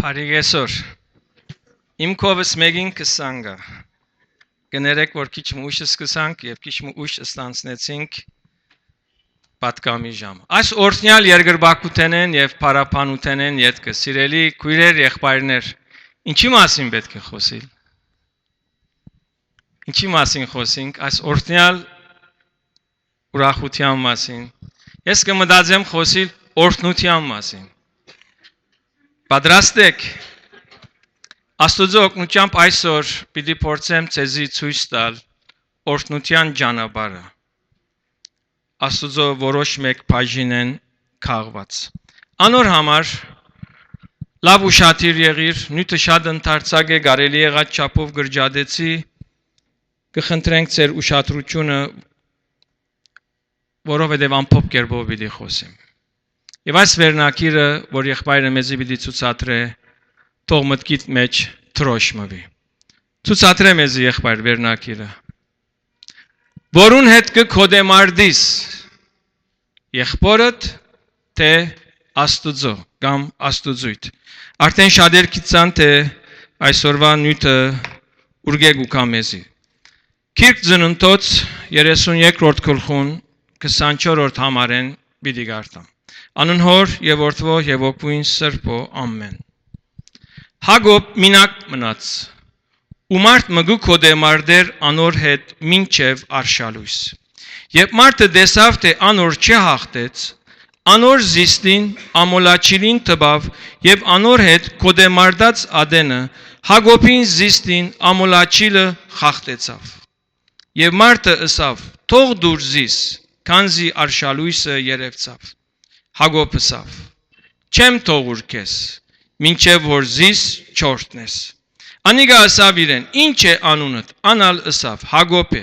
Փարիգեսոր Իմ կովս մեկին կսանգա Գներեք որ քիչ ուշ սկսանք եւ քիչ ուշ ստանցնեցինք պատկամի ժամ Այս օրհնյալ երկրբակութենեն եւ փարապանութենեն յետքը սիրելի քույրեր եղբայրներ Ինչի մասին պետք է խոսել Ինչի մասին խոսենք այս օրհնյալ ուրախության մասին Ես կմտածեմ խոսել օրհնության մասին Պատրաստ եք Աստուծո օգնությամբ այսօր պիտի փորձեմ ցեզի ցույց տալ օրհնության ճանապարհը Աստուծո որոշ մեկ բաժին են քաղված Անոր համար լավ ուշադիր եղիր նյութը շատ ընդարձակ է կարելի եղած չափով գրջադեցի կխնդրենք ձեր ուշադրությունը որովհետև ամփոփ կերպով պիտի խոսեմ Եվ այս վերնակիրը որ եղբայրը մեզի պիտի ցուցադրե թող մտքիդ մեջ թրոշմվի Ցուցադրե մեզի եղբայր վերնակիրը Որուն հետ կքոդեմարդիս եղբորդ թե Աստուծո կամ Աստուծույթ Արդեն շատեր գիտան թե այսօրվա նյութը ուրգեգ ու կամեզի Քիրք ծննդոց 33-րդ գլխուն 24-րդ համարեն պիտի գարտամ Անունհոր եւ որդվո եւ ոգուին սրբո ամեն Հագոբ մինակ մնաց ու մարդ մգու կոդեմարդեր անոր հետ մինչև արշալույս Երբ մարդը դեսավ թե անոր չհաղթեց անոր զիստին ամոլաչիլին տբավ եւ անոր հետ կոդեմարդած ադենը Հագոբին զիստին ամոլաչիլը խախտեցավ Եվ մարդը ըսավ թող դուր զիս քանզի արշալույսը երևցավ Հագոբ ըսավ չեմ թողուր քեզ մինչև որ զիս չորտնես Անիգա ըսավ իրեն ինչ է անունդ անալ ըսավ Հագոբ է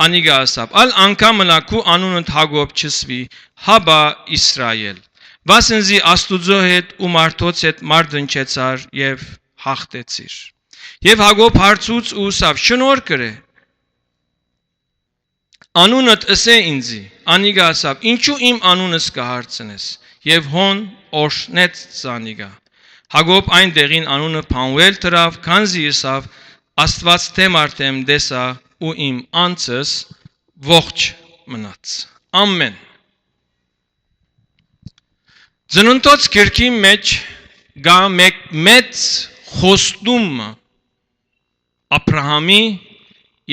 Անիգա ըսավ ալ անգամ լակու անունդ Հագոբ չսվի հաբա Իսրայել Վասնզի Աստուծո հետ ու մարդոց հետ մարդընչեցար եւ հաղթեցիր Եվ Հագոբ հարցուց ու ըսավ շնորհ կրե Անունդ ըսե ինձի Անիգա ասավ ինչու իմ անունս կհարցնես եւ հոն օրհնեց Անիգա Հագոբ այն դեղին անունը փանվել դրավ քանզի ըսավ Աստված թեմ արդեմ դեսա ու իմ անձս ողջ մնաց Ամեն Ծննդոց գրքի մեջ գա մեծ խոստում Աբրահամի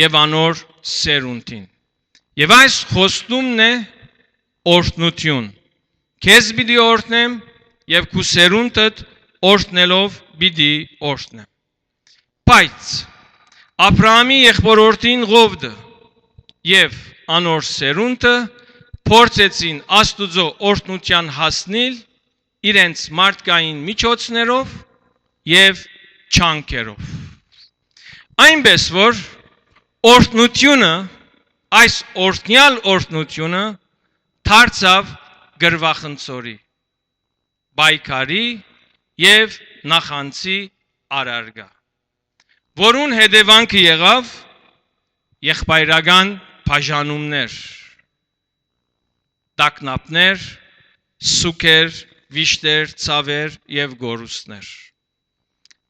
եւ անոր սերունդին Եվ այս խոստումն է օրհնություն Քեզ պիտի օրհնեմ եւ քու սերունդդ օրհնելով պիտի օրհնեմ Բայց Աբրահամի եղբորորդին Ղովդը եւ անոր սերունդը փորձեցին Աստուծո օրհնության հասնել իրենց մարդկային միջոցներով եւ չանքերով Այնպես որ օրհնությունը Այս օրհնյալ օրհնությունը դարձավ գրվախնձորի, բայկարի եւ նախանցի արարգա, որուն հետևանքը եղավ եղբայրական բաժանումներ, տակնապներ, սուկեր, վիշտեր, ցավեր եւ գորուստներ։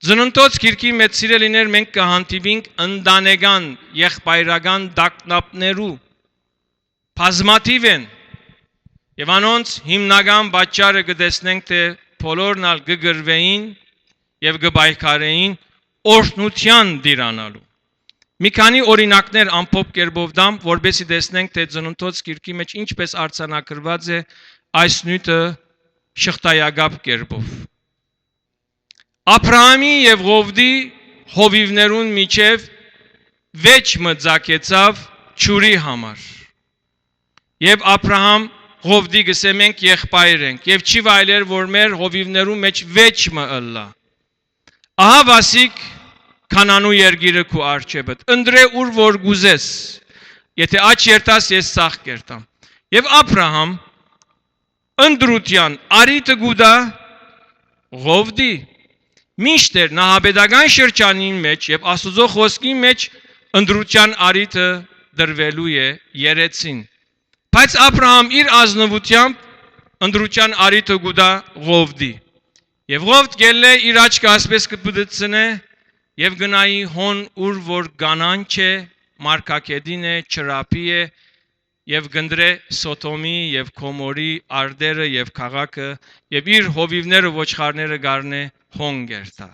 Ծննդոց գիրքի մեջ սիրելիներ մենք կհանդիպենք ընտանեկան եղբայրական տակնապներու բազմաթիվ են եւ անոնց հիմնական պատճառը կտեսնենք թե բոլորն ալ կգրվեին եւ կբայքարեին օրհնության դիրանալու Մի քանի օրինակներ ամփոփ կերպով դամ որբեսի տեսնենք թե ծննդոց գիրքի մեջ ինչպես արձանագրված է այս նյութը շղթայագապ կերպով Աբրահամի եւ Ղովդի հովիվներուն միջև վեճ մծակեցավ ճուրի համար Եվ Աբրահամ Ղովդի գսեմենք եղբայր ենք եւ չի վայելեր որ մեր հովիվներու մեջ վեճ մը ըլլա Ահա վասիկ Քանանու երգիրը քու արչեբդ ընդրե ուր որ գուզես Եթե աչ երտաս ես սախ կերտամ Եվ Աբրահամ ընդրության արիտը գուդա Ղովդի Միշտեր նահաբեդական շրջանին մեջ եւ Աստուծո խոսքի մեջ ընդրության արիտը դրվելու է երեցին Բայց Աբրահամ իր ազնվությամբ ընդրության արիտը գուդա Ղովդի Եվ Ղովտ գելլե իր աչքը ասպես կպդծնե եւ գնայի հոն ուր որ գանանչ է, մարկակեդին է, չրապի է եւ գնդրե Սոթոմի եւ Քոմորի արդերը եւ քաղաքը եւ իր հովիվները ոչխարները գարնե հոն գերտա։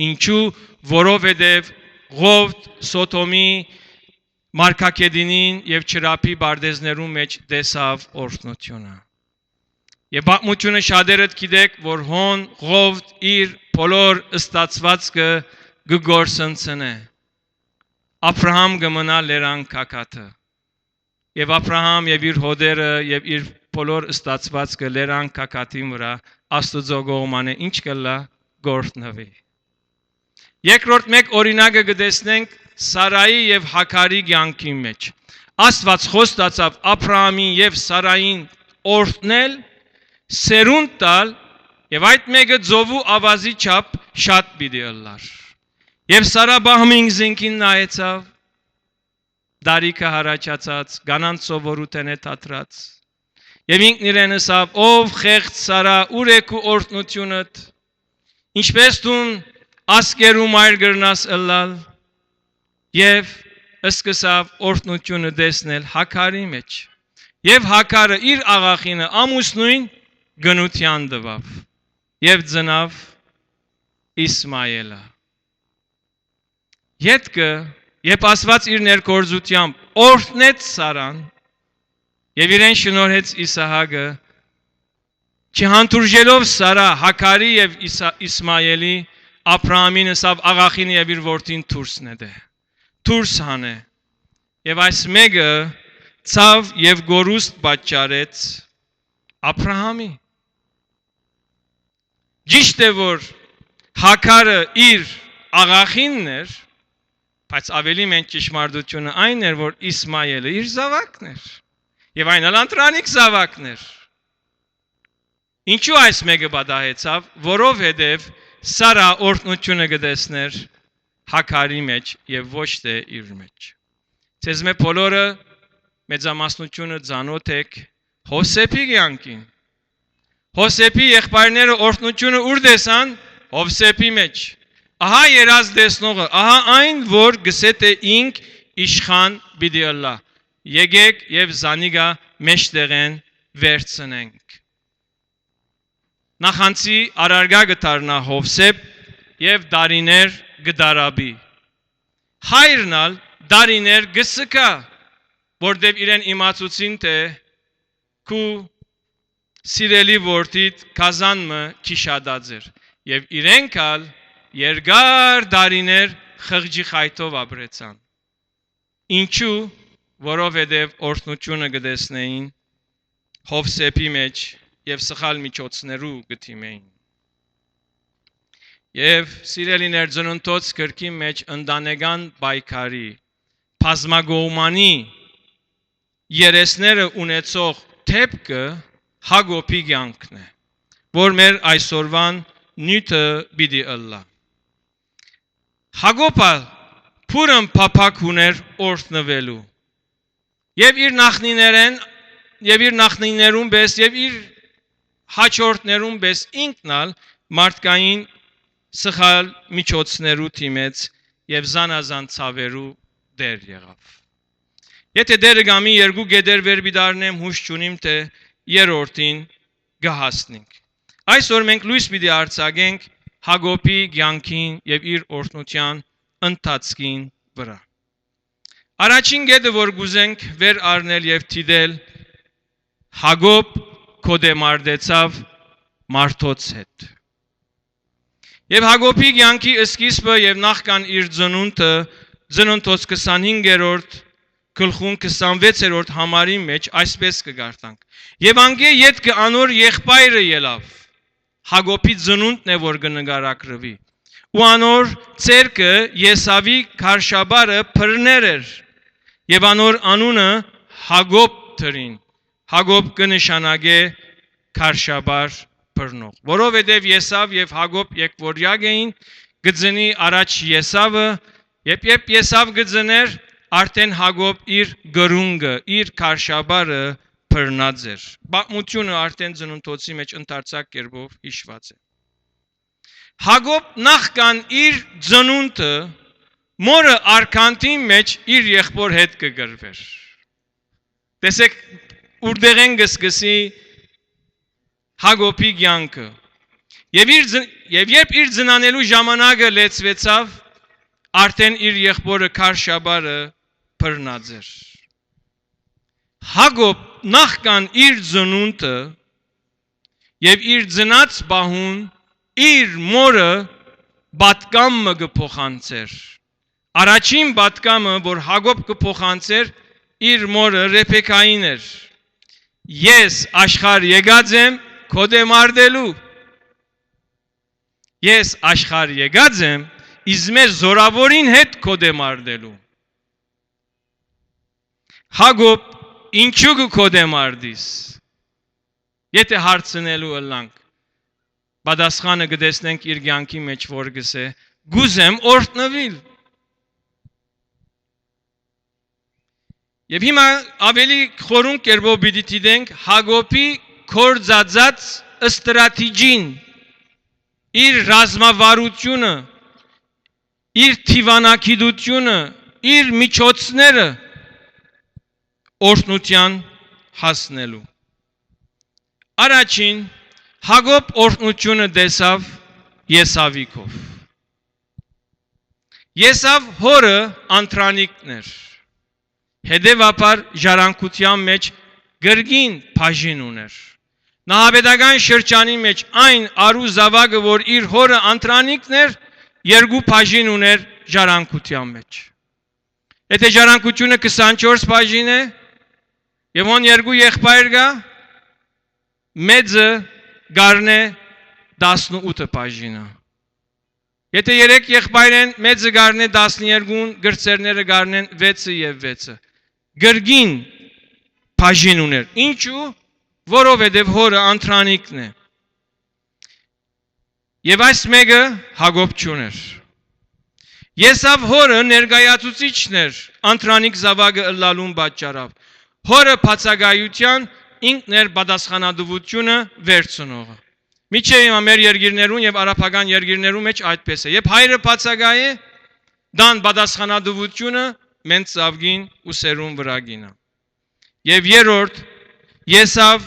Ինչու որովհետեւ Ղովտ Սոթոմի մարկակեդինին եւ չրապի բարդեզներու մեջ դեսավ օրհնությունը։ Եվ պատմությունը շատերը գիտեք, որ հոն Ղովտ իր բոլոր ստացվածքը գգործընծնե։ Աբրահամ գմնա լերան կակաթը։ Եվ Աբրահամ եւ իր հոդերը եւ իր բոլոր ստացվածքը լերան կակաթի վրա Աստծո կողմանը ինչ կլա գործնվի։ Երկրորդ մեկ օրինակը կտեսնենք Սարայի եւ Հակարի կյանքի մեջ։ Աստված խոստացավ Աբրահամին եւ Սարային օրհնել, սերունդ տալ եւ այդ մեկը ծովու ավազի չափ շատ պիտի ըլլար։ Եվ Սարա բահմին զինքին նայեցավ, դարիքը հարաճացած, գանանց սովորութեն է թատրած։ Եվ ինքն իրեն ասավ, ով խեղճ Սարա, ուր է քու օրհնությունդ, ինչպես դու ասկերու մայր գրնաս ըլլալ, եւ սկսավ օրհնությունը տեսնել Հակարի մեջ։ Եվ Հակարը իր աղախինը ամուսնույն գնության տվավ եւ ծնավ Իսմայելը։ Ետքը, երբ Աստված իր ներկործությամբ օրհնեց Սարան եւ իրեն շնորհեց Իսահակը, չհանդուրժելով Սարա Հակարի եւ Իսմայելի, Աբրահամին ասավ աղախին եւ իր որդին դուրս նետե։ Դուրս հանե։ Եվ այս մեկը ցավ եւ գորուստ պատճառեց Աբրահամի։ Ճիշտ է որ Հակարը իր աղախինն էր, բայց ավելի մենք ճշմարտությունը այն էր, որ Իսմայելը իր զավակն էր, եւ այն անտրանիկ զավակն էր։ Ինչու այս մեկը պատահեցավ, որովհետեւ Սարա օրհնությունը կտեսներ Հակարի մեջ եւ ոչ թե իր մեջ։ Ցեզ մե բոլորը մեծամասնությունը ծանոթ եք Հոսեփի կյանքին։ Հոսեփի եղբայրները օրհնությունը ուր տեսան Հովսեփի մեջ։ Ահա երազ տեսնողը, ահա այն, որ գսե թե ինք իշխան պիտի ըլլա։ Եկեք եւ զանիգա մեջտեղեն վերցնենք։ Նախանցի արարգա գտարնա Հովսեփ եւ դարիներ գդարաբի։ Հայրնալ դարիներ գսկա, որտեւ իրեն իմացուցին թե քու սիրելի որդիդ կազանմը քիշադաձեր եւ իրենքալ երկար դարիներ խղճի խայթով ապրեցան։ Ինչու, որովհետև օրհնությունը կտեսնեին Հովսեփի մեջ եւ սխալ միջոցներու գտիմեին։ Եվ սիրելիներ ծննդոց գրքի մեջ ընտանեկան պայքարի բազմագոհմանի երեսները ունեցող թեփքը Հակոբի կյանքն է, որ մեր այսօրվան նյութը պիտի ըլլա։ Հակոբը փուրն փափակ ուներ օրհնվելու եւ իր նախնիներուն պես եւ իր հաջորդներուն պես ինքնալ մարդկային սխալ միջոցներու թիմեց եւ զանազան ցավերու դեր եղավ։ Եթե դերը գամի երկու գեդեր վերբիդարնեմ հուշ չունիմ թե երրորդին գահասնենք։ Այսօր մենք լույս պիտի արձակենք Հակոբի կյանքին եւ իր օրհնության ընթացքին վրա։ Առաջին գեդը որ գուզենք վեր առնել եւ թիդել Հակոբ կոդեմարդեցավ մարդոց հետ։ Եվ Հակոբի կյանքի սկիզբը եւ նախքան իր ծնունդը ծննդոց 25-րդ գլխուն 26-րդ համարի մեջ այսպես կգարտանք։ Եվ անգե ետքը անոր եղբայրը ելավ։ Հակոբի ծնունդն է որ կնկարագրվի։ Ու անոր ցերկը Եսավի քարշաբարը փրներ էր։ Եվ անոր անունը Հակոբ դրին։ Հակոբ կնշանակե քարշաբար փրնող։ Որովհետև Եսավ եւ Հակոբ եկվորյակ էին, գծնի առաջ Եսավը, երբ Եսավ գծներ, արդեն Հակոբ իր գրունգը, իր քարշաբարը փրնած էր։ Պատմությունը արդեն ծննդոցի մեջ ընդարձակ կերպով հիշված է։ Հակոբ նախքան իր ծնունդը մորը արքանտի մեջ իր եղբոր հետ կգրվեր։ Տեսեք ուր են գսկսի Հակոբի կյանքը։ Եվ երբ իր ծնանելու ժամանակը լեցվեցավ, արդեն իր եղբորը Քարշաբարը բռնած էր։ Հակոբ նախքան իր ծնունդը եւ իր ծնած բահուն իր մորը պատկամը կփոխանցեր։ Առաջին պատկամը, որ Հակոբ կփոխանցեր, իր մորը Ռեբեկային էր։ Ես աշխարհ եկած եմ քո դեմ արդելու։ Ես աշխարհ եկած եմ իզմե զորավորին հետ քո դեմ արդելու։ Հակոբ ինչու քո դեմ արդիս։ Եթե հարցնելու ըլլանք, պատասխանը կտեսնենք իր կյանքի մեջ, որ գսե գուզեմ օրհնվել։ Եվ հիմա ավելի խորուն կերպով պիտի դիտենք Հակոբի կորցածած ստրատեգին, իր ռազմավարությունը, իր թիվանակիտությունը, իր միջոցները օրհնության հասնելու։ Առաջին Հակոբ օրհնությունը տեսավ Եսավիկով։ Եսավ հորը անտրանիկն էր։ Հետևաբար ժառանգության մեջ գրգին բաժին ուներ։ Նահաբեդական շրջանի մեջ այն արու զավակը, որ իր հորը անտրանիկն էր, երկու բաժին ուներ ժառանգության մեջ։ Եթե ժառանգությունը 24 բաժին է, եւ on երկու եղբայր կա, մեծը գարնե 18 բաժինը։ Եթե 3 եղբայր են, մեծը գարնե 12, գրծերները գարնեն 6 եւ 6։ Գրգին բաժին ուներ։ Ինչու՞, որովհետև հորը անտրանիկն է։ Եվ այս մեկը Հակոբ չուներ։ Եսավ հորը ներկայացուցիչն էր անտրանիկ զավակը ըլլալուն պատճառով։ Հորը բացակայության ինքն էր պատասխանատվությունը վերցնողը։ Միջև հիմա մեր երկիրներուն եւ արաբական երկիրներում մեջ այդպես է։ Երբ հայրը բացակայ է, դան պատասխանատվությունը մենց ծավգին ու սերուն վրագինը։ Եվ երրորդ Եսավ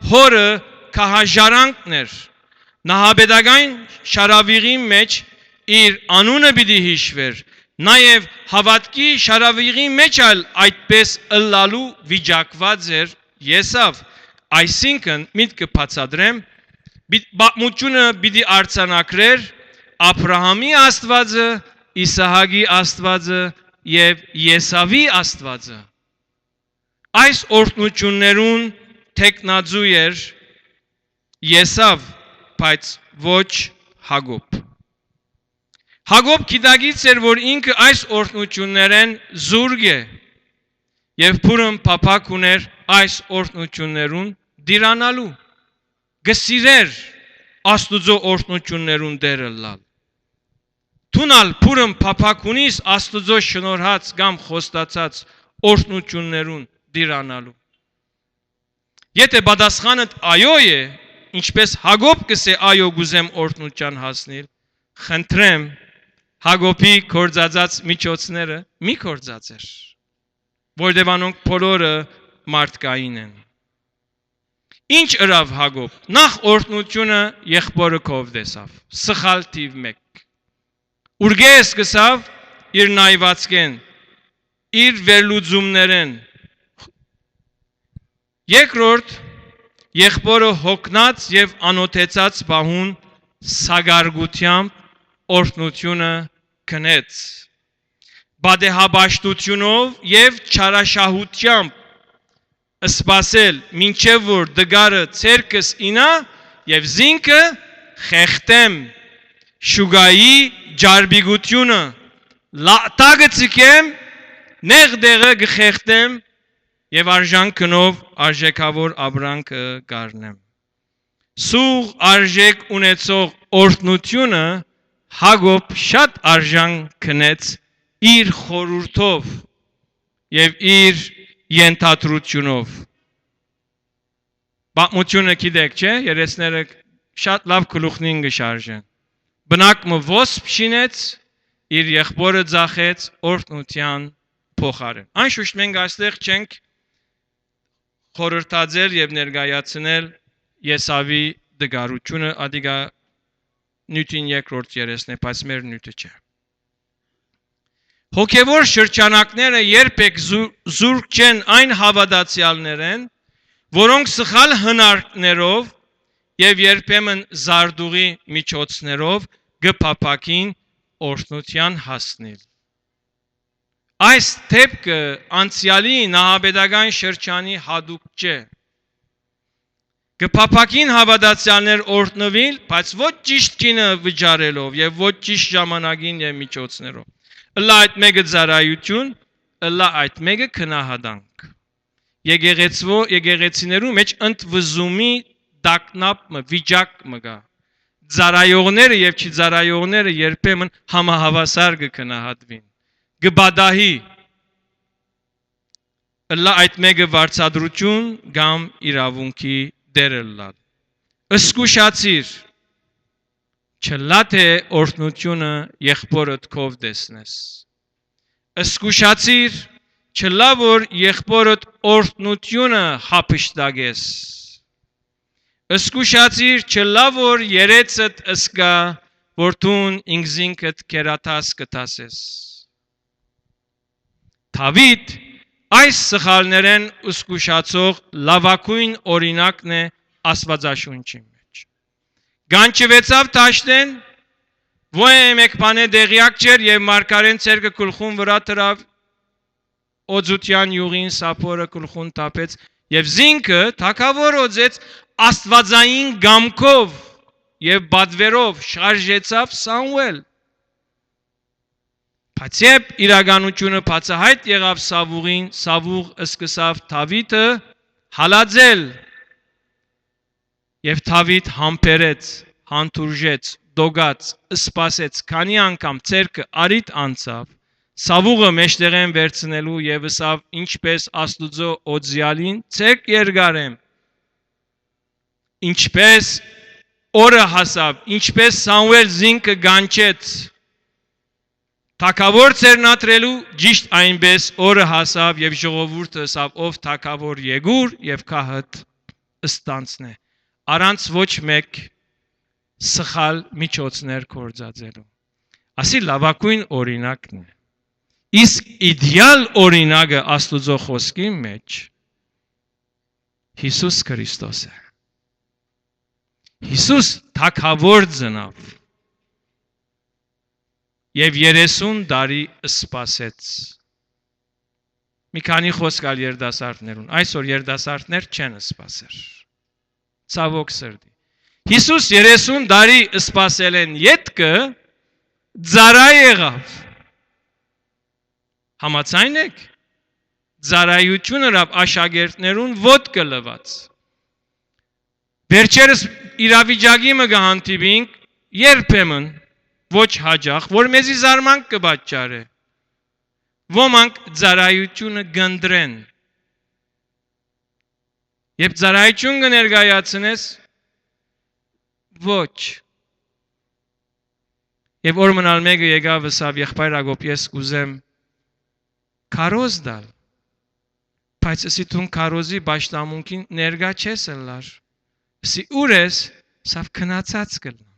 հորը քահաժարանքն էր։ Նահաբեդական շարավիղի մեջ իր անունը պիտի հիշվեր, նաև հավատքի շարավիղի մեջ այդպես ըլլալու վիճակված էր Եսավ, այսինքն միտքը բացատրեմ, պատմությունը պիտի արձանագրեր Աբրահամի Աստվածը, Իսահակի Աստվածը եւ Եսավի Աստվածը։ Այս օրհնություններուն տեխնաձու էր Եսավ, բայց ոչ Հակոբ։ Հակոբ գիտակից էր, որ ինքը այս օրհնություններեն զուրկ է եւ փուրն փափակ ուներ այս օրհնություններուն դիրանալու։ Գսիրեր Աստուծո օրհնություններուն դերը լալ։ Թունալ փուրն փափակ ունիս Աստուծո շնորհած կամ խոստացած օրհնություններուն դիրանալու։ Եթե պատասխանը այո է, ինչպես Հակոբ կսե այո գուզեմ օրհնության հասնել, խնդրեմ Հակոբի կորցածած միջոցները մի կորցածեր, որտեղ անոնք բոլորը մարդկային են։ Ինչ ըրավ Հակոբ, նախ օրհնությունը եղբորը կով տեսավ, սխալ թիվ 1։ Ուրգես գսավ իր նայվածքեն, իր վերլուծումներեն։ Երկրորդ եղբորը հոգնած եւ անօթեցած բահուն սագարգությամբ օրհնությունը քնեց։ Բադեհաբաշտությունով եւ չարաշահությամբ սպասել մինչև որ դգարը ցերկս ինա եւ զինքը խեղտեմ շուգայի ջարբիգությունը տագը ցիկեմ նեղդեղը գխեղտեմ եւ արժանքնով արժեքավոր ապրանքը գարնեմ։ Սուղ արժեք ունեցող օրհնությունը Հակոբ շատ արժան քնեց իր խորհուրդով եւ իր ենթադրությունով։ Պատմությունը գիտեք, չէ՞, երեսները շատ լավ գլուխնին գշարժեն։ բնակը ոսպ շինեց, իր եղբորը ձախեց օրհնության փոխարեն։ Անշուշտ մենք այստեղ չենք խորհրդածել եւ ներկայացնել Եսավի դգարությունը, ադիգա նյութին երկրորդ երեսն է, բայց մեր նյութը չէ։ Հոգևոր շրջանակները երբեք զուրկ չեն այն հավատացյալներեն, որոնք սխալ հնարքներով եւ երբեմն զարդուղի միջոցներով գփափակին օրհնության հասնել։ Այս դեպքը անցյալի նահաբեդական շրջանի հadoop չէ։ Գփափակին հավատացյալներ օրհնվել, բայց ոչ ճիշտ կինը վճարելով եւ ոչ ճիշտ ժամանակին եւ միջոցներով։ Ըլլա այդ մեկը ծառայություն, ըլլա այդ մեկը քնահանդանք։ Եկեղեցիներու մեջ ընդվզումի դակնապ վիճակ մգա։ Ծառայողները եւ չծառայողները երբեմն համահավասար կքնահատվին։ Գբադահի ըլլա այդ մեկը վարձատրություն կամ իրավունքի դերելալ։ Ըսկուշացիր չլա թե օրհնությունը եղբորդ քով դեսնես։ Ըսկուշացիր չլա որ եղբորդ օրհնությունը հապշտագես։ Ըսկուշացիր չլա որ երեցդ ըսկա որ դուն ինքզինքդ կերատաս կտասես։ Դավիթ այս սխալներեն ըսկուշացող լավագույն օրինակն է Աստվածաշունչի մեջ։ Գանչվեցավ Դաշտեն, ոյ մեկ բանը դեղյակ չէր եւ մարգարեն ցերկը գլխուն վրա դրավ օծության յուղին սապորը գլխուն տապեց եւ զինքը թակավոր օծեց աստվածային գամքով եւ բադվերով շարժեցավ Սամուել։ Բայց երբ իրականությունը բացահայտ եղավ Սավուղին, Սավուղ սկսավ Դավիթը հալածել եւ Դավիթ համբերեց, հանդուրժեց, դոգաց, սպասեց, քանի անգամ ցերկը արիտ անցավ, Սավուղը մեջտեղեն վերցնելու եւ ըսավ ինչպես Աստուծո օձյալին ցերկ երգարեմ, ինչպես օրը հասավ, ինչպես Սամուել զինքը գանչեց, Թակավոր ցերնատրելու ճիշտ այնպես օրը հասավ եւ ժողովուրդը ասավ ով թակավոր եկուր եւ քահդ ստանցնե առանց ոչ մեկ սխալ միջոցներ կործածելու ասի լավագույն օրինակն է իսկ իդեալ օրինակը Աստուծո խոսքի մեջ Հիսուս Քրիստոս է Հիսուս թակավոր ծնավ Եվ 30 տարի սպասեց։ Մի քանի խոսք ալ երդասարտներուն։ Այսօր երդասարտներ չեն սպասեր։ Ցավոք սրտի։ Հիսուս 30 տարի սպասել են յետքը ծառա եղավ։ Համաձայն եք։ Ծառայությունը ռավ աշակերտներուն ոդկը լված։ Վերջերս իրավիճակի մը գահանտիվինք երբեմն ոչ հաջախ, որ մեզի զարմանք կբաճարե, ոմանք ծառայությունը գնդրեն, Եվ ծառայություն կներկայացնես ոչ։ Եվ որ մնալ մեկը եկավ ասավ եղբայր Ագոպ ես կուզեմ քարոզ դալ։ Բայց ասի դու քարոզի պաշտամունքին ներկա չես ելար։ Ասի ուր ես, սավ քնացած կլնա։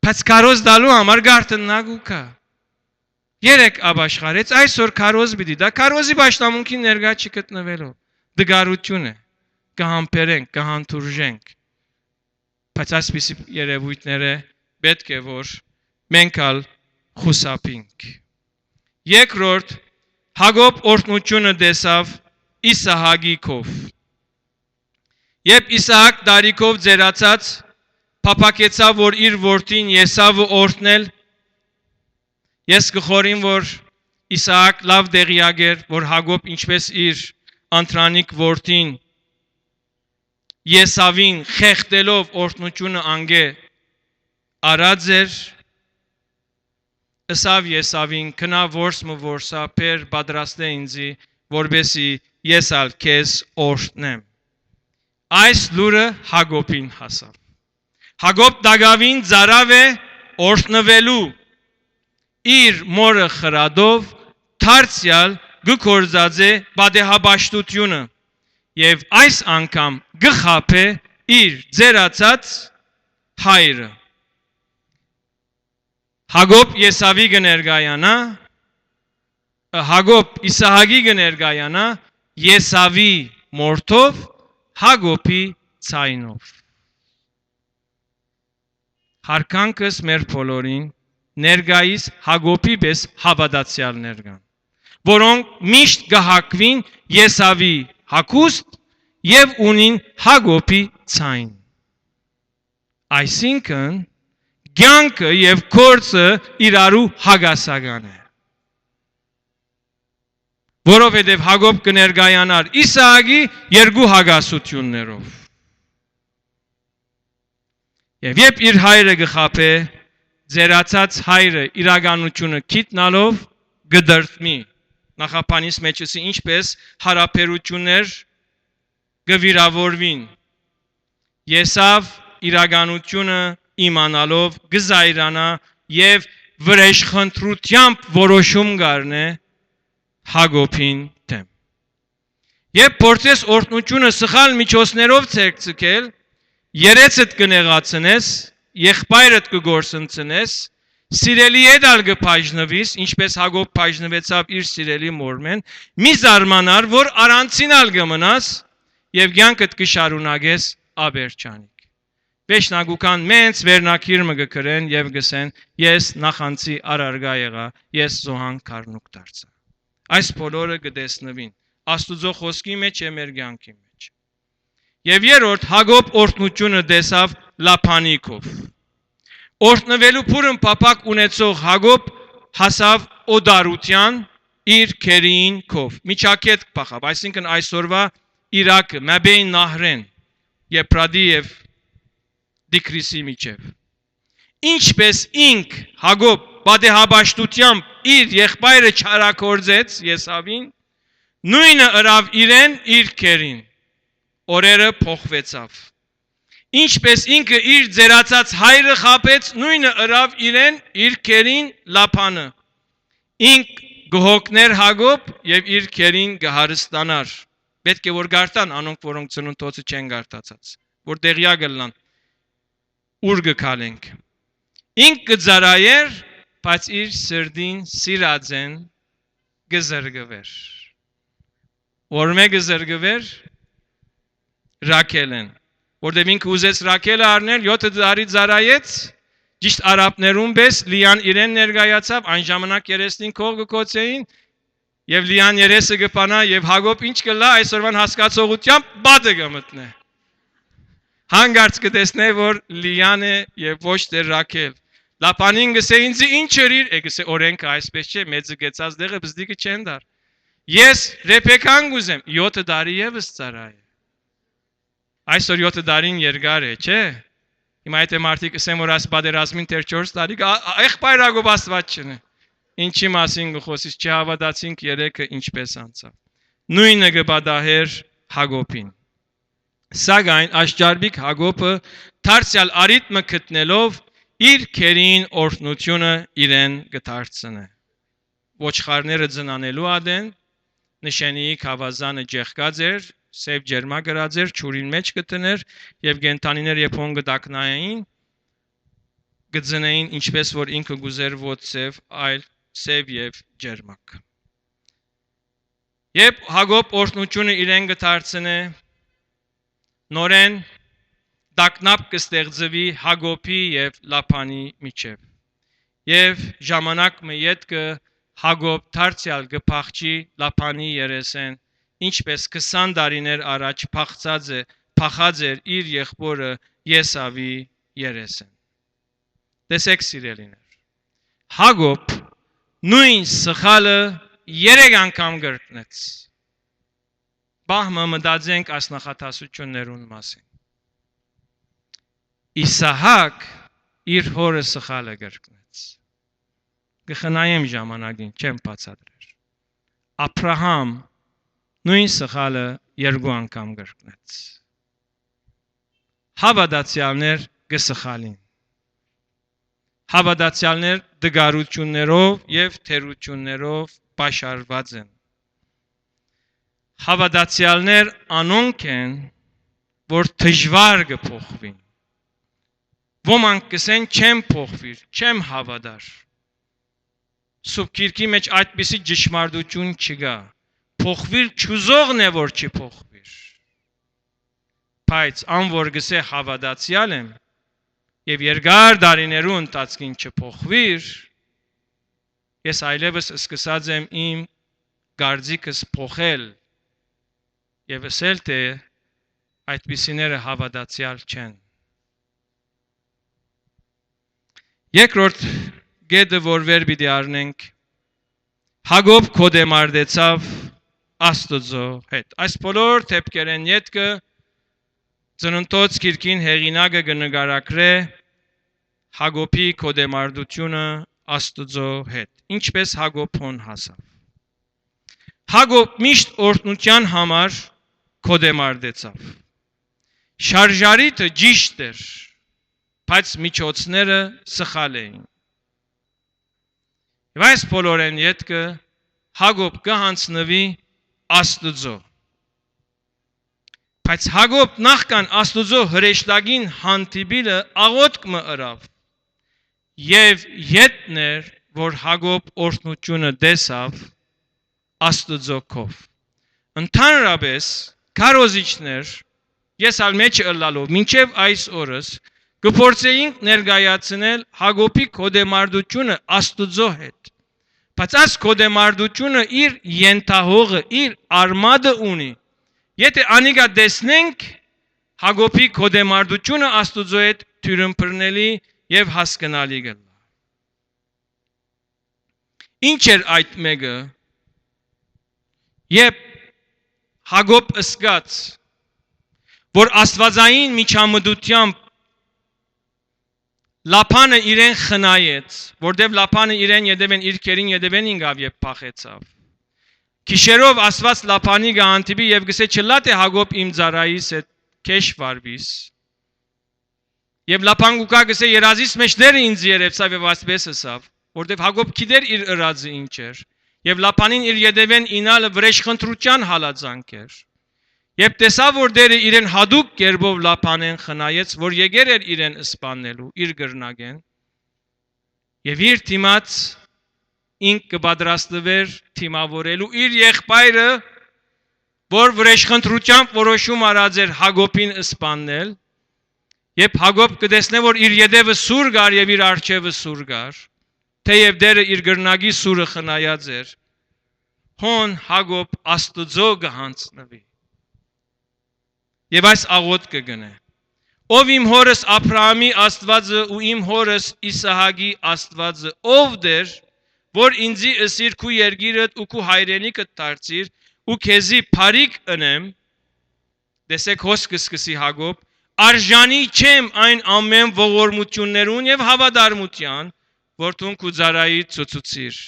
Բայց քարոզ դալու համար գարտնագու կա։ Երեք աբաշխարեց այսօր քարոզ պիտի դա քարոզի պաշտամունքին ներկա չգտնվելով։ Դգարություն է։ Կհամբերենք, կհանդուրժենք։ Բայց այսպիսի երևույթները պետք է որ մենք ալ խուսափենք։ Երկրորդ Հակոբ օրհնությունը տեսավ Իսահակի կով։ Երբ Իսահակ տարիքով ձերացած փափակեցավ որ իր որդին Եսավը օրհնել, ես կխորին որ Իսահակ լավ դեղյակ էր, որ Հակոբ ինչպես իր անտրանիկ որդին Եսավին խեղդելով օրհնությունը անգե արած էր, ըսավ Եսավին քնա որսմը որսա պեր պատրաստե ինձի, որբեսի ես ալ քեզ օրհնեմ։ Այս լուրը Հակոբին հասավ։ Հակոբ դագավին ծարավ է օրհնվելու իր մորը խրադով դարձյալ գկործած է բադեհաբաշտությունը եւ այս անգամ գխափե իր ձերացած հայրը Հակոբ Եսավի գներգայանա Հակոբ Իսահակի գներգայանա Եսավի մորթով Հակոբի ցայնով Հարկանքս մեր բոլորին ներգայիս Հակոբի պես հավատացյալներ կան որոնք միշտ գահակվին Եսավի հակուստ եւ ունին Հակոբի ցայն այսինքն Կյանքը եւ գործը իրարու հագասական է որովհետեւ Հակոբ կներգայանար Իսահակի երկու հագասություններով եւ երբ իր հայրը գխափե ձերացած հայրը իրականությունը գիտնալով գդրտմի նախապանից մեջսի ինչպես հարաբերություններ գվիրավորվին Եսավ իրականությունը իմանալով գզայրանա եւ վրեժխնդրությամբ որոշում գարնե Հակոբին դեմ Երբ փորձես օրհնությունը սխալ միջոցներով ցերկցել երեցդ կնեղացնես եղբայրդ կգործընծնես սիրելի եդալ կփայժնվիս ինչպես Հակոբ փայժնվեցավ իր սիրելի մորմեն մի զարմանար որ առանցինալ կմնաս եւ կյանքդ կշարունակես աբերջանիկ Վեշնագուկան մենց վերնակիրմը գկրեն եւ գսեն ես նախանցի արարգա եղա ես զոհան քարնուկ դարձա Այս բոլորը կտեսնվին Աստուծո խոսքի մեջ է մեր կյանքի մեջ Եվ երրորդ Հակոբ օրհնությունը տեսավ Լափանիկով Օրհնվելու փուրն փապակ ունեցող Հակոբ հասավ օդարության իր քերին կով Միջակետ փախավ այսինքն այսօրվա Իրաքը Մաբեին Նահրեն Եփրադի եւ Դիկրիսի միջև Ինչպես ինք Հակոբ բադեհաբաշտությամբ իր եղբայրը չարակորձեց Եսավին նույնը ըրավ իրեն իր քերին օրերը փոխվեցավ Ինչպես ինքը իր ձերացած հայրը խապեց նույնը ըրավ իրեն իր քերին Լափանը ինք գողոքներ Հակոբ եւ իր քերին գահարստանար պետք է որ գարտան անոնք որոնք ծնունդոցը չեն գարտացած որ տեղյակ գլան ուր գքալենք ինք կծարայեր բայց իր սրդին սիրածեն գզրգվեր որմե գզրգվեր Ռաքելեն որտեղ ինքը ուզեց Ռաքելը առնել 7 տարի ծարայեց ճիշտ արաբներուն պես Լիան իրեն ներկայացավ այն ժամանակ 30 քող գկոցեին եւ Լիան երեսը գպանա եւ Հակոբ ինչ կլա այսօրվան հասկացողությամբ բադը գմտնե Հանգարց կտեսնե որ Լիան է եւ ոչ թե Ռաքել Լապանին գսե ինձ ինչ երիր գսե օրենքը այսպես չէ մեծը գեցած դեղը բզդիկը չեն դար Ես Ռեբեկան գուզեմ 7 տարի եւս ծարայ Այսօր 7 տարին երկար է չէ Հիմա եթե մարդիկ ասեն որ աս բادرազմին դեռ 4 տարի եղբայր Հակոբ Աստված չնե Ինչի մասին գխոսից չհավատացինք երեքը ինչպես անցավ Նույնը կբադահեր Հակոբին Սակայն աշճարբիկ Հակոբը դարձյալ արիթմը գտնելով իր քերին օրհնությունը իրեն կդարձնե Ոչխարները ծնանելու ադեն նշանի խավազանը ջեղկած էր սև ջերմագրած էր ճուրին մեջ գտներ եւ գենտանիներ եփոն գտակնային գծնային ինչպես որ ինքը գուզեր ոչ սև այլ սև եւ ջերմակ Երբ Հակոբ օրհնությունը իրեն կդարձնե Նորեն դակնապ կստեղծվի Հակոբի եւ Լափանի միջև եւ ժամանակ մը յետքը Հակոբ դարձյալ կփախչի Լափանի երեսեն ինչպես 20 տարիներ առաջ փախած էր իր եղբորը Եսավի երեսեն Տեսեք սիրելիներ Հակոբ նույն սխալը 3 անգամ կրկնեց Բահմը մտածենք այս նախատասություններուն մասին Իսահակ իր հորը սխալը կրկնեց Կխնայեմ ժամանակին չեմ բացատրել Աբրահամ նույն սխալը 2 անգամ կրկնեց Հավատացյալներ կսխալին հավատացյալներ դգարություններով եւ թերություններով պաշարված են։ Հավատացյալներ անոնք են, որ դժվար կփոխվին։ Ոմանք կսեն չեմ փոխվիր, չեմ հավատար։ Սուրբ Գիրքի մեջ այդպիսի ճշմարտություն չկա։ Փոխվիր չուզողն է, որ չփոխվիր։ Բայց ան որ գսե հավատացյալ եմ եւ երկար դարիներու ընթացքին չփոխվիր, ես այլևս սկսած եմ իմ գարձիկս փոխել եւ ասել թե այդպիսիները հավատացյալ չեն։ Երկրորդ գեդը որ վեր պիտի առնենք, Հակոբ կոդեմարդեցավ Աստծո հետ։ Այս բոլոր թեփքերեն ետքը Ծննդոց Գիրքին հեղինակը կնկարագրե Հակոբի կոդեմարդությունը Աստծո հետ։ Ինչպես Հակոբոն հասավ։ Հակոբ միշտ օրհնության համար կոդեմարդեցավ։ Շարժարիթը ճիշտ էր, բայց միջոցները սխալ էին։ Եվ այս բոլորեն ետքը Հակոբ կհանձնվի Աստծո։ Բայց Հակոբ նախքան Աստծո հրեշտակին հանդիպիլը աղոթք մը ըրավ եւ յետներ, որ Հակոբ օրհնությունը տեսավ Աստծո կով։ Ընդհանրապես քարոզիչներ ես ալ մեջ ըլլալով մինչև այս օրս կփորձեինք ներկայացնել Հակոբի կոդեմարդությունը Աստծո հետ։ Բայց այս կոդեմարդությունը իր ենթահողը, իր արմատը ունի։ Եթե անիկա տեսնենք Հակոբի կոդեմարդությունը Աստծո հետ թյուրըմբռնելի եւ հասկանալի գլա։ Ինչ էր այդ մեկը։ Երբ Հակոբ ըսկաց, որ աստվածային միջամտությամբ Լապանը իրեն խնայեց, որտեվ Լապանը իրեն յետևեն իր քերին յետևեն ինգավ եւ փախեցավ։ Քիշերով Աստված Լապանի գանտիբի եւ գսե չլա թե Հակոբ իմ ծառայիս հետ քեշ վարվիս։ Եվ Լապան գուկա գսե երազիս մեջ դեր ինձ երևցավ եւ ասպես ասավ, որտեվ Հակոբ գիտեր իր ըրածը ինչ էր։ Եվ Լապանին իր յետևեն ինալը վրեժխնդրության հալածանք էր։ Եվ տեսավ որ դերը իրեն հadouk կերպով Լապանեն խնայեց, որ եկեր էր իրեն սպանելու, իր գրնագեն։ Եվ իր թիմած ինք կպատրաստվեր թիմավորելու իր եղբայրը, որ վրեժխնդրությամբ որոշում արած էր Հակոբին սպանել, եւ Հակոբ կտեսնե որ իր յետևը սուր գար եւ իր արջևը սուր գար, թեև դերը իր գրնագի սուրը խնայած էր, հոն Հակոբ Աստծո կհանձնվի։ Եվ այս աղոթքը գնե. Ով իմ հորս Աբրահամի Աստվածը ու իմ հորս Իսահակի Աստվածը, ով դեր, որ ինձի ըսիր քու երգիրդ ու քու հայրենիքդ դարձիր ու քեզի փարիկ ընեմ, տեսեք հոսքը սկսի Հակոբ, արժանի չեմ այն ամեն ողորմություններուն եւ հավատարմության, որ դու քու ծառայի ցուցուցիր։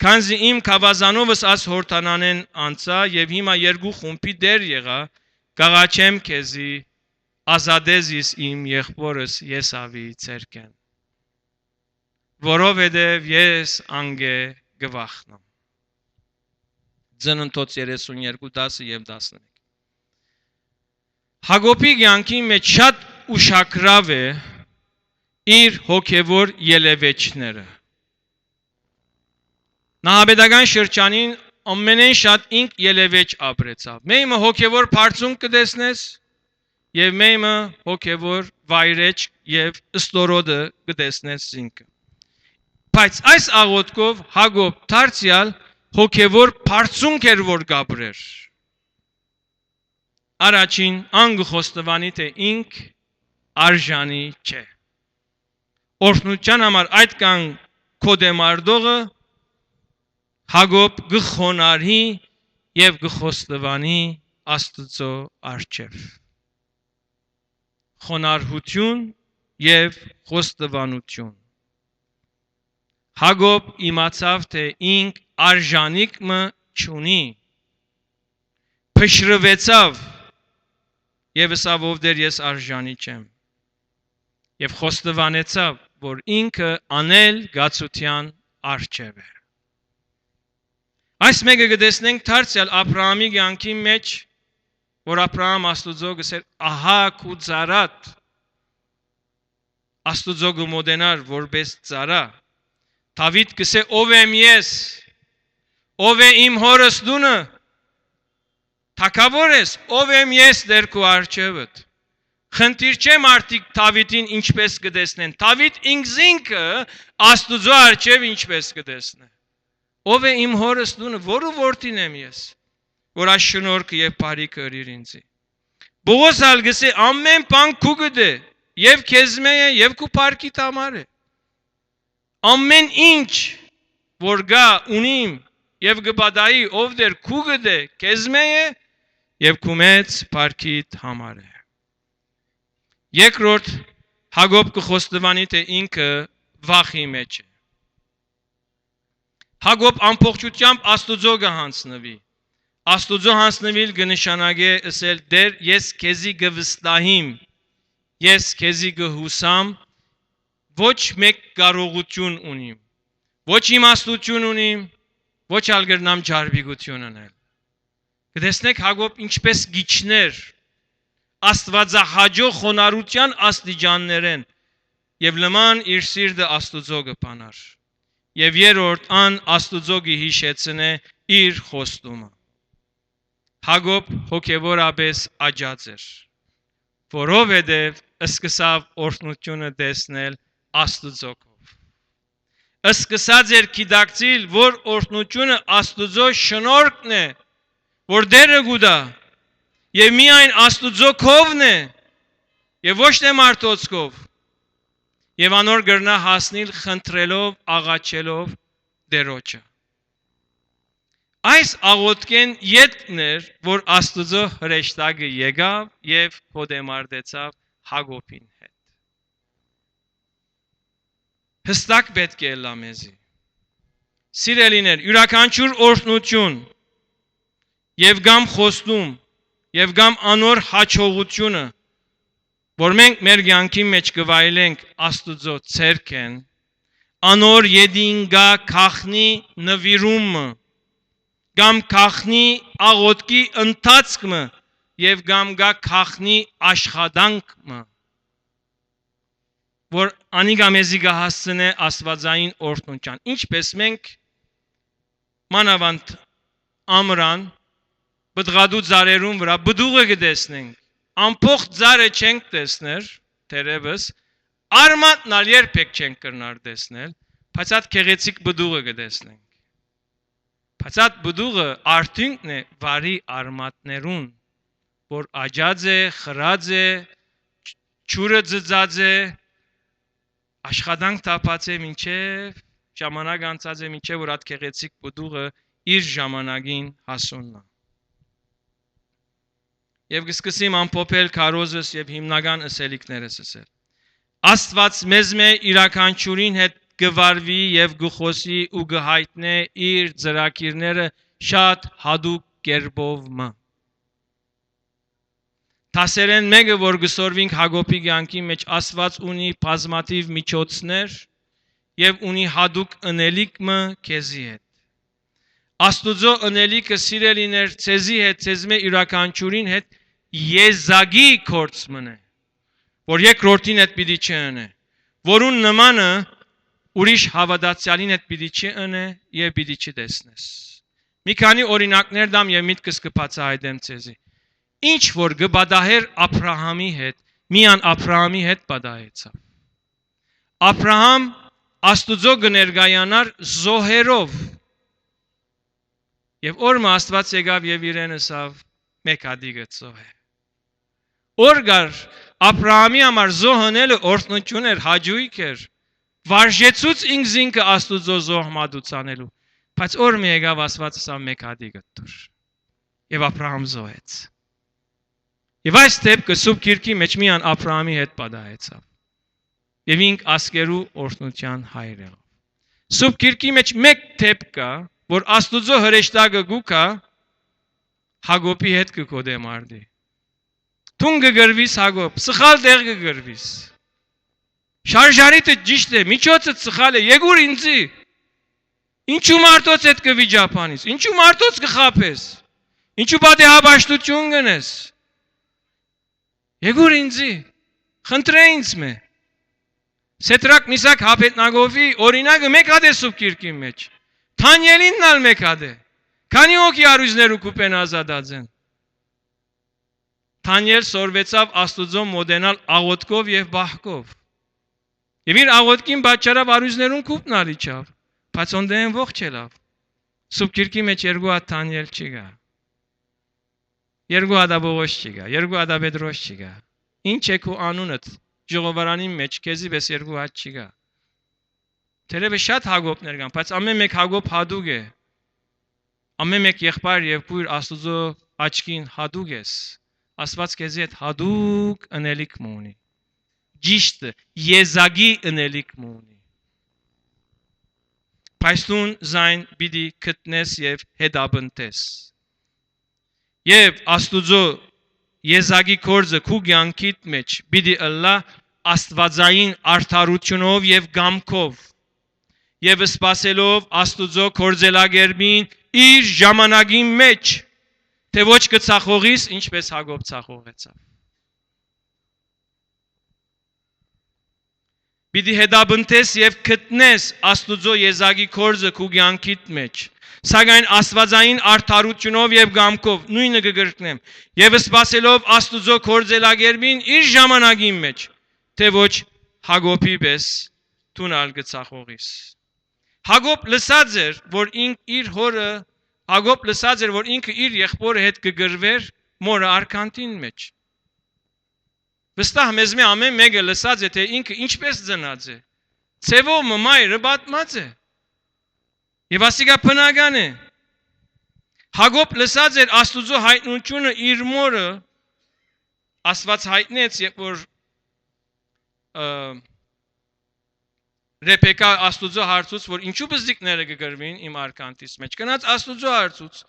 Քանզի իմ կավազանովս աս հորտանանեն անցա եւ հիմա երկու խումբի դեր եղա, կաղաչեմ քեզի ազատեզիս իմ եղբորս Եսավի ցերկեն, որովհետև ես անգե գվախնամ։ Ծննդոց 32:10 եւ 11։ Հակոբի կյանքի մեջ շատ ուշագրավ է իր հոգևոր ելևեջները։ Նահաբեդական շրջանին ամենեն շատ ինք ելևեջ ապրեցավ։ Մեմը հոգևոր բարձունք կտեսնես եւ մեմը հոգևոր վայրեջ եւ ստորոդը կտեսնես ինքը։ Բայց այս աղոթքով Հակոբ դարձյալ հոգևոր բարձունք էր որ կապրեր։ Առաջին անգխոստվանի թե ինք արժանի չէ։ Օրհնության համար այդ կան կոդեմարդողը Հակոբ գխոնարհի եւ գխոստվանի Աստծո արչեւ։ Խոնարհություն եւ խոստովանություն։ Հակոբ իմացավ թե ինք արժանիք մը չունի։ Փշրվեցավ եւ ասավ ով դեր ես արժանի չեմ։ Եվ խոստովանեցավ, որ ինքը անել գացության արժև է։ Այս մեկը գտեսնենք դարձյալ Աբրահամի կյանքի մեջ, որ Աբրահամ Աստուծո գսեր ահա քու ծառատ Աստուծո գմոդենար որպես ծառա։ Դավիթ գսե ով եմ ես, ով է իմ հորս դունը, թագավոր ես, ով եմ ես դեր քու արժևդ։ Խնդիր չէ մարդիկ Դավիթին ինչպես կտեսնեն։ Դավիթ ինքը Աստուծո արժև ինչպես կտեսնե։ Ով է իմ հորս դունը, որու որդին եմ ես, որ այս շնորհքը եւ բարիքը ըրիր ինձի։ Պողոս ալ գսե ամեն բան քու գտե, եւ քեզ մե է, եւ քու բարքիդ համար է։ Ամեն ինչ որ գա ունիմ եւ գբադայի ով դեր քու գտե, քեզ մե է, եւ քու մեծ բարքիդ համար է։ Երկրորդ Հակոբ կխոստովանի թե ինքը վախի մեջ է։ Հակոբ ամբողջությամբ Աստուծո կհանձնվի։ Աստուծո հանձնվիլ կնշանակե ասել դեր ես քեզի կվստահիմ, ես քեզի կհուսամ, ոչ մեկ կարողություն ունիմ, ոչ իմաստություն ունիմ, ոչ ալ կրնամ ջարբիգություն անել։ Կտեսնեք Հակոբ ինչպես գիչներ Աստվածահաճո խոնարհության աստիճաններեն եւ լման իր սիրտը Աստուծո կփանար։ Եվ երրորդ ան Աստուծո կհիշեցնե իր խոստումը։ Հակոբ հոգևորապես աճած էր, որովհետև սկսավ օրհնությունը տեսնել Աստուծոքով։ Սկսած էր գիտակցիլ, որ օրհնությունը Աստուծո շնորհքն է, որ դերը գուտա, եւ միայն Աստուծո քովն է, եւ ոչ թե մարդոցքով, եւ անոր գրնա հասնիլ խնդրելով, աղաչելով դերոջը։ Այս աղոթքեն ետքներ, որ Աստուծո հրեշտակը եկավ եւ հոդեմարդեցավ Հակոբին հետ։ Հստակ պետք է լա մեզի։ Սիրելիներ, յուրաքանչյուր օրհնություն եւ գամ խոստում եւ գամ անոր հաջողությունը, որ մենք մեր կյանքի մեջ կվայելենք Աստուծո ցերքեն, անոր յեդինգա քախնի նվիրումը, գամ քախնի աղոթքի ընթացքը եւ գամ գա քախնի աշխատանքը, որ անիգա մեզի կհասցնե Աստվածային օրհնության։ Ինչպես մենք մանավանդ ամրան բդղադու ծառերուն վրա բդուղը կտեսնենք, ամբողջ ծառը չենք տեսներ, թերևս, արմատն ալ երբեք չենք կրնար տեսնել, բայց այդ քեղեցիկ բդուղը կտեսնենք։ Բայց այդ բդուղը արդյունքն է վարի արմատներուն, որ աճած է, խրած է, ջուրը ծծած է, աշխատանք տապած է մինչև ժամանակ անցած է մինչև որ այդ քեղեցիկ բդուղը իր ժամանակին հասունն է։ Եվ կսկսեմ ամփոփել քարոզս եւ հիմնական ըսելիքներս ասել։ Աստված մեզ մե իրականչուրին հետ գվարվի եւ գխոսի ու գհայտնե իր ծրագիրները շատ հadoop կերպով մը։ Տասերեն մեկը որ գսորվինք Հակոբի կյանքի մեջ Աստված ունի բազմաթիվ միջոցներ եւ ունի հadoop ընելիք մը քեզի հետ։ Աստուծո ընելիքը սիրելիներ ցեզի հետ ցեզմե իրականչուրին հետ եզագի կորց մնե, որ երկրորդին հետ պիտի չընե, որուն նմանը ուրիշ հավատացյալին հետ պիտի չընե եւ պիտի չտեսնես։ Մի քանի օրինակներ դամ եւ միտքս կբացահայտեմ ցեզի։ Ինչ որ գբադահեր Աբրահամի հետ, միան Աբրահամի հետ բադահեցավ։ Աբրահամ Աստուծո կներկայանար զոհերով։ Եվ օրը Աստված եկավ եւ իրեն ասավ մեկ հատիկը զոհ է։ Օրգար Աբրահամի համար զոհանելը օրհնություն էր, հաճույք էր, վարժեցուց ինքը Աստուծո զոհմադուցանելու, բայց օրը եկավ Աստված ասավ մեկ հատիկը դուր։ Եվ Աբրահամ զոհեց։ Եվ այս դեպքը Սուրբ Գիրքի մեջ միան Աբրահամի հետ պատահեցավ։ Եվ ինք ասկերու օրհնության հայր եղավ։ Սուրբ Գիրքի մեջ մեկ դեպք կա, որ Աստուծո հրեշտակը գուկա Հակոբի հետ կգոդեմարդի։ Տուն կգրվիս Հակոբ, սխալ տեղ կգրվիս։ Շարժարիտը ճիշտ է, միջոցը սխալ է, եկուր ինձի։ Ինչու մարդոց հետ կվիճապանես, ինչու մարդոց կխաբես, ինչու պատի հաբաշտություն գնես։ Եկուր ինձի, խնդրե ինձ մե։ Սետրակ Միսակ Հապետնագովի օրինակը մեկ հատ է սուրբ գիրքի մեջ։ Թանյելինն ալ մեկ հատ է։ Քանի հոգի առույցներու կուպեն ազատած են։ Թանյել սորվեցավ Աստուծո մոդենալ աղոտքով եւ բահկով։ Եվ իր աղոտքին պատճառավ առույցներուն կուպն ալիչավ, բայց ոնդեն ողջ ելավ։ Սուրբ գիրքի մեջ երկու հատ Թանյել չի գա։ Երկու հատ Աբողոս չի գա, երկու հատ Պետրոս չի գա։ Ինչ է քո անունդ ժողովարանի մեջ քեզի վես երկու հատ չի գա։ Թերևս շատ Հակոբներ կան, բայց ամեն մեկ Հակոբ հադուկ է։ Ամեն մեկ եղբայր եւ քույր Աստուծո աչքին հադուկ ես։ Աստված քեզի հետ հադուկ ընելիք ունի։ Ճիշտ եզակի ընելիք ունի։ Պայստուն զայն պիտի գտնես եւ հետաբնտես։ Եվ Աստուծո եզակի կորձը քու կյանքիդ մեջ պիտի ըլլա աստվածային արդարությունով եւ գամքով եւ սпасելով Աստուծո կորձելագերբին իր ժամանակի մեջ թե ոչ կծախողիս ինչպես Հակոբ ծախողեցավ։ Պիտի հետաբնտես եւ գտնես Աստուծո եզակի կորձը քու կյանքիդ մեջ։ Սակայն աստվածային արդարությունով եւ գամքով նույնը կգրկնեմ եւ սпасելով Աստուծո կորձելագերբին իր ժամանակի մեջ թե ոչ Հակոբի պես տունալ գծախողիս։ Հակոբ լսած էր, որ ինքը իր եղբորը հետ կգրվեր մորը արքանտին մեջ։ Վստահ մեզ մե ամեն մեկը լսած է, թե ինքը ինչպես ծնած է։ Ցևով մայրը բատմած է։ Եվ ասիկա բնական է։ Հակոբ լսած էր Աստուծո հայտնությունը իր մորը Աստված հայտնեց, երբ որ Ռեբեկա Աստուծո հարցուց, որ ինչու բզդիկները կգրվին իմ արքանտից մեջ։ Գնաց Աստուծո հարցուց։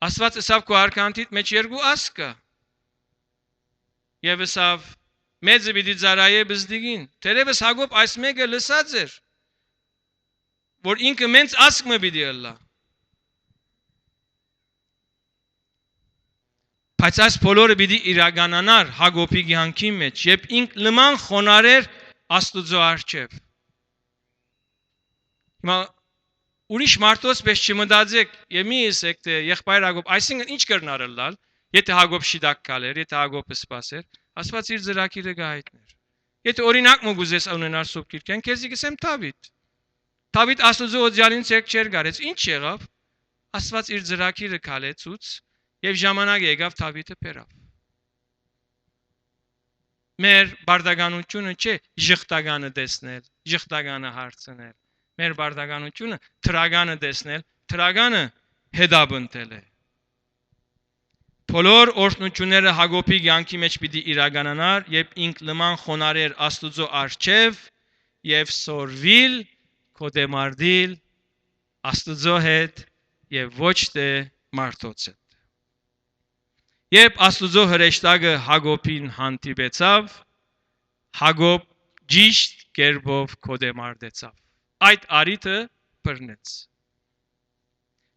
Աստված ասավ քո արքանտիդ մեջ երկու ասկ կա։ Եվ ասավ մեծը պիտի ծառայե բզդիկին։ Թերևս Հակոբ այս մեկը լսած էր, որ ինքը մենց ասկը պիտի ըլլա։ Բայց այս բոլորը պիտի իրականանար Հակոբի կյանքի մեջ, երբ ինք նման խոնարհեր Աստուծո առջև։ Հիմա ուրիշ մարդոց պես չմտածեք եւ մի ասեք թե եղբայր Հակոբ, այսինքն ինչ կրնար ըլլալ, եթե Հակոբ շիդակ կալեր, եթե Հակոբը սпасեր, Աստված իր ծրագիրը կհայտներ։ Եթե օրինակ մոգուզես ունենար սուրբ գիրքեն, քեզի կսեմ Դավիթ։ Դավիթ Աստուծո օձյալին ցերկ չեր գարեց, ինչ եղավ։ Աստված իր ծրագիրը կալեցուց եւ ժամանակ եկավ Դավիթը բերավ։ Մեր բարդականությունը չէ ժխտականը տեսնել, ժխտականը հարցնել։ Մեր բարդականությունը թրագանը տեսնել, թրագանը հետաբնտել է։ Բոլոր օրհնությունները Հակոբի կյանքի մեջ պիտի իրականանար, երբ ինք նման խոնարհեր Աստուծո առջև եւ սորվիլ կոդեմարդիլ Աստուծո հետ եւ ոչ թե մարդոց հետ։ Երբ Աստուծո հրեշտակը Հակոբին հանդիպեցավ, Հակոբ ճիշտ կերպով կոդեմարդեցավ։ Այդ արիթը բռնեց։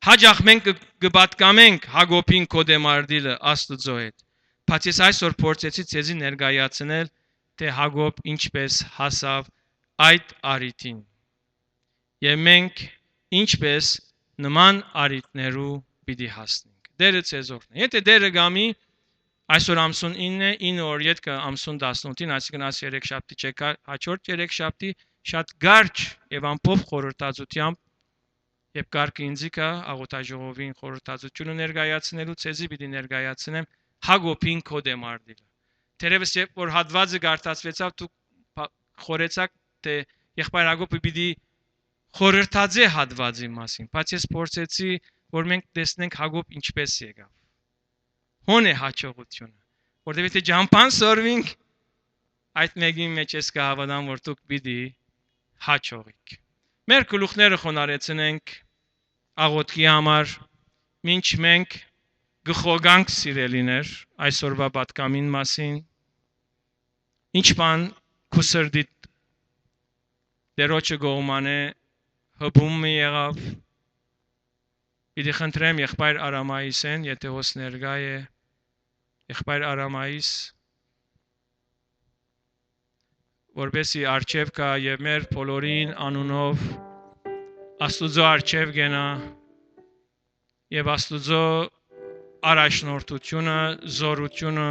Հաջող մենք կպատկամենք Հակոբին կոդեմարդիլը Աստուծո հետ, բայց ես այսօր փորձեցի ցեզի ներկայացնել, թե Հակոբ ինչպես հասավ այդ արիթին։ Եվ մենք ինչպես նման արիթներու պիտի հասնենք։ Դերը ցեզ օրհնի։ Եթե դերը գամի այսօր ամսուն 9-ը, 9 օր յետքը ամսուն 18-ին, այսինքն աս 3 շաբթի չեկա, հաջորդ 3 շաբթի շատ գարչ եւ ամփոփ խորհրդածությամբ եւ կարգը ինձի կա աղոթաժողովին խորհրդածությունը ներկայացնելու ցեզի պիտի ներկայացնեմ Հակոբին կոդեմարդիլը։ Թերևս երբ որ հատվածը գարտացվեցավ դու խորեցաք թե եղբայր Հակոբը պիտի խորհրդածե հատվածի մասին, բայց ես փորձեցի որ մենք տեսնենք Հակոբ ինչպես եկավ։ Հոն է հաջողությունը, որտեղ եթե ջամփան սորվինք այդ մեկի մեջ ես կհավատամ որ դուք պիտի հաջողիկ։ Մեր գլուխները խոնարեցնենք աղոթքի համար, մինչ մենք գխոգանք սիրելիներ այսօրվա պատկամին մասին, ինչ բան քու սրտիդ Տերոջը գողմանե հբում մի եղավ։ Պիտի խնդրեմ եղբայր Արամայիսեն, եթե հոս ներկա է, եղբայր Արամայիս, որպեսի արջև կա եւ մեր բոլորին անունով Աստուծո արջև գնա եւ Աստուծո առաջնորդությունը, զորությունը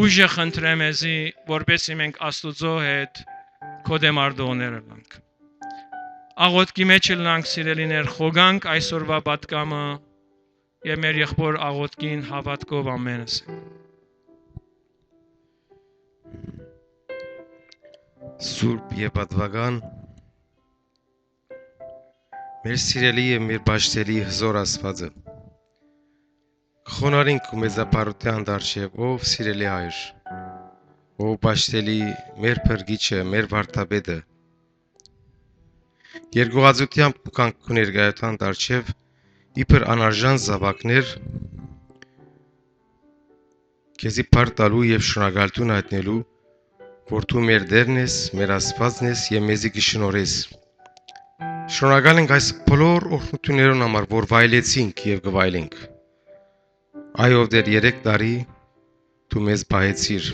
ուժը խնդրեմ էզի, որպեսի մենք Աստուծո հետ կոդեմարդողները լանք։ Աղոտքի մեջ լանք սիրելիներ խոգանք այսօրվա պատկամը եւ մեր եղբոր աղոտքին հավատքով ամենս։ Սուրբ եւ պատվական մեր սիրելի եւ մեր բաշտելի հզոր Աստվածը խոնարհենք ու մեծապարության դարշև ով սիրելի հայր ով բաշտելի մեր փրկիչը մեր վարդապետը երկուղածությամբ ու կանք ներկայության դարշև իբր անարժան զավակներ քեզի բարդալու եւ շնորհակալություն հայտնելու որ դու մեր Տերն ես, մեր Աստվածն ես եւ մեզի կշնորհես։ Շնորհակալ ենք այս բոլոր օրհնություններուն համար, որ վայելեցինք եւ կվայելենք։ Այո, դեր 3 տարի դու մեզ պահեցիր։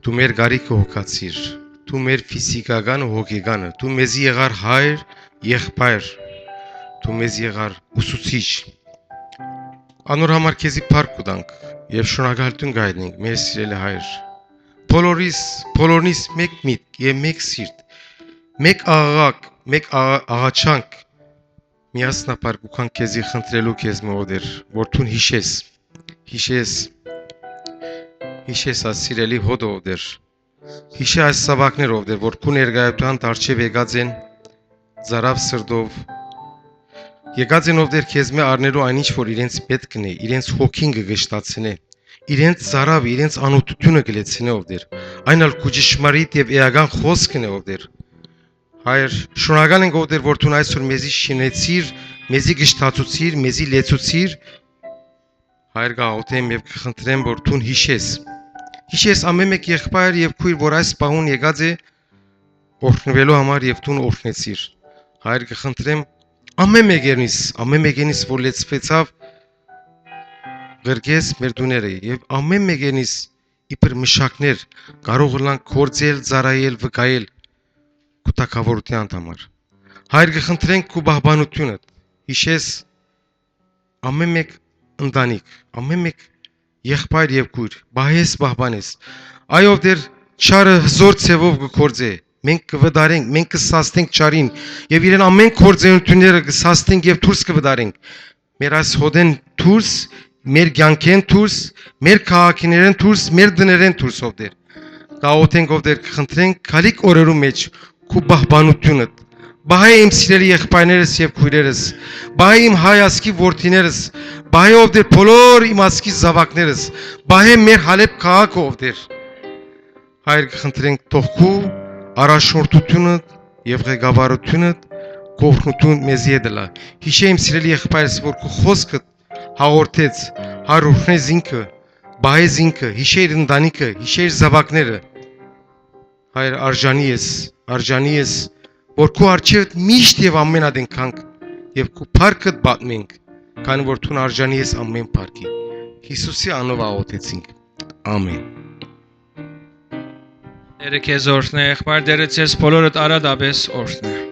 Դու մեր գարիքը հոգացիր։ Դու մեր ֆիզիկական ու հոգեկանը, դու մեզի եղար հայր, եղբայր։ Դու մեզ եղար ուսուցիչ։ Անոր համար քեզի փառք կտանք եւ շնորհակալություն գայտնենք, մեր սիրելի հայր։ Բոլորիս մեկ միտք եւ մեկ սիրտ, մեկ աղաղակ, մեկ աղաչանք միասնապար կուքան քեզի խնդրելու քեզ մոդեր, որ դու հիշես այս սիրելի հոդով դեր, հիշե այս սավակներով դեր, որ քու ներկայության դարչև եկած են ծարավ սրտով, եկած են ով դեր քեզ մե առնելու այնինչ որ իրենց պետքն է, իրենց հոգին կգշտացնե իրենց ծարավ, իրենց անօթությունը գլեցինե ով դեր, այն ալ կուջիշմարիտ եւ էական խոսքն է ով դեր, հայր, շնորհակալ ենք ով դեր, որ դու այսօր մեզի շինեցիր, մեզի գշտացուցիր, մեզի լեցուցիր, հայր գաղութեմ եւ կխնդրեմ, որ դու հիշես ամեն մեկ եղբայր եւ քույր, որ այս պահուն եկած է օրհնվելու համար եւ դու օրհնեցիր, հայր կխնդրեմ ամեն մեկերնից, որ լեցվեցավ Գրգես մեր դուները եւ ամեն մեկենից իբր մշակներ կարող լանք կործել, ծարայել, վկայել կուտակավորության համար։ Հայր կխնդրենք քու բահբանությունը, հիշես ամեն մեկ ընտանիք, ամեն մեկ եղբայր եւ քույր, բահես բահբանես։ Այո դեր չարը հզոր ցևով կկործե։ Մենք կվդարենք, մենք կսաստենք չարին եւ իրեն ամեն կործենությունները կսաստենք եւ դուրս կվդարենք։ Մեր այս հոդեն դուրս մեր ցանկեն դուրս, մեր քաղաքիներեն դուրս, մեր դներեն դուրս ով դեր։ Գաղութենք ով դեր կխնդրենք քալիք օրերու մեջ քու բահբանությունը։ Բայ իմ սիրելի եղբայրներս եւ քույրերս, բայ իմ հայացքի որդիներս, բայ ով դեր բոլոր իմ ասքի զավակներս, բայ մեր Հալեբ քաղաքը ով դեր։ Հայր կխնդրենք թող քու առաջնորդությունը եւ ղեկավարությունը կողնություն մեզի դլա։ Հիշե իմ սիրելի եղբայրս որ քու խոսքը հաղորդեց, հարուհնես ինքը, բայես ինքը, հիշեր ընտանիքը, հիշեր զավակները, հայր արժանի ես, որ քու արջև միշտ եւ ամենադեն կանք եւ քու փառքդ բատմենք, քանի որ դու արժանի ես ամեն փառքի։ Հիսուսի անով աղոթեցինք։ Ամեն։ Տերը քեզ օրհնե, եղբայր, Տերը ձեզ բոլորդ արադաբես օրհնե։